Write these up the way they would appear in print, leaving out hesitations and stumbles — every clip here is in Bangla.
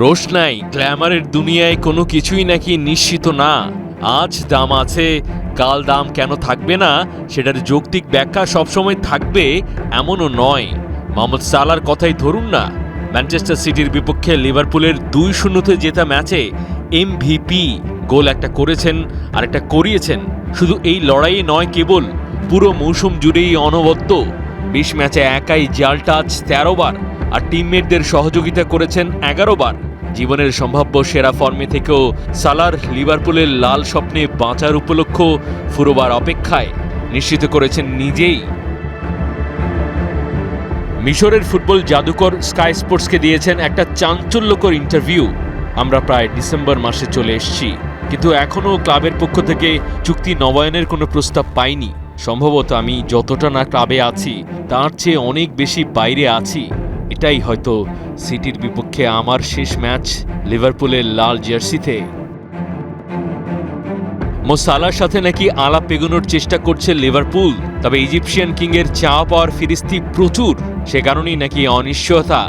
রোশনাই গ্ল্যামারের দুনিয়ায় কোনো কিছুই নাকি নিশ্চিত না। আজ দাম আছে, কাল দাম কেন থাকবে না সেটার যৌক্তিক ব্যাখ্যা সবসময় থাকবে এমনও নয়। মোহাম্মদ সালার কথাই ধরুন না, ম্যানচেস্টার সিটির বিপক্ষে লিভারপুলের 2-0 জেতা ম্যাচে এমভিপি গোল একটা করেছেন আর একটা করিয়েছেন। শুধু এই লড়াইয়ে নয়, কেবল পুরো মৌসুম জুড়েই অনবদ্য 20 ম্যাচে একাই জাল টাচ 13 বার আর টিমমেটদের সহযোগিতা করেছেন 11 বার। জীবনের সম্ভাব্য সেরা ফর্মে থেকেও সালার লিভারপুলের লাল স্বপ্নে বাঁচার উপলক্ষ ফুরোবার অপেক্ষায় নিশ্চিত করেছেন নিজেই। মিশরের ফুটবল জাদুকর স্কাই স্পোর্টসকে দিয়েছেন একটা চাঞ্চল্যকর ইন্টারভিউ। আমরা প্রায় ডিসেম্বর মাসে চলে এসেছি, কিন্তু এখনও ক্লাবের পক্ষ থেকে চুক্তি নবায়নের কোনো প্রস্তাব পাইনি। সম্ভবত আমি যতটা না ক্লাবে আছি তার চেয়ে অনেক বেশি বাইরে আছি। এটাই হয়তো সিটির বিপক্ষে আমার শেষ ম্যাচ লিভারপুলের লাল জার্সিতে। মো সালার সাথে নাকি আলাপ এগোনোর চেষ্টা করছে লিভারপুল, তবে ইজিপশিয়ান কিংয়ের চাওয়া পাওয়ার ফিরিস্তি প্রচুর। সে কারণেই নাকি অনিশ্চয়তা।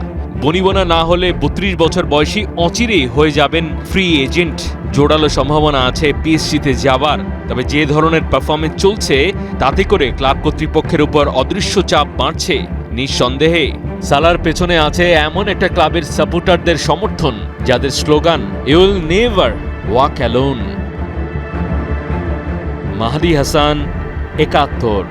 বনিবনা না হলে 32 বছর বয়সী অচিরেই হয়ে যাবেন ফ্রি এজেন্ট। জোরালো সম্ভাবনা আছে পিএসজিতে যাবার, তবে যে ধরনের পারফরমেন্স চলছে তাতে করে ক্লাব কর্তৃপক্ষের উপর অদৃশ্য চাপ বাড়ছে। নিঃসন্দেহে সালার পেছনে আছে এমন একটা ক্লাবের সাপোর্টারদের সমর্থন যাদের slogan you will never walk alone. Mahdi Hasan, 71।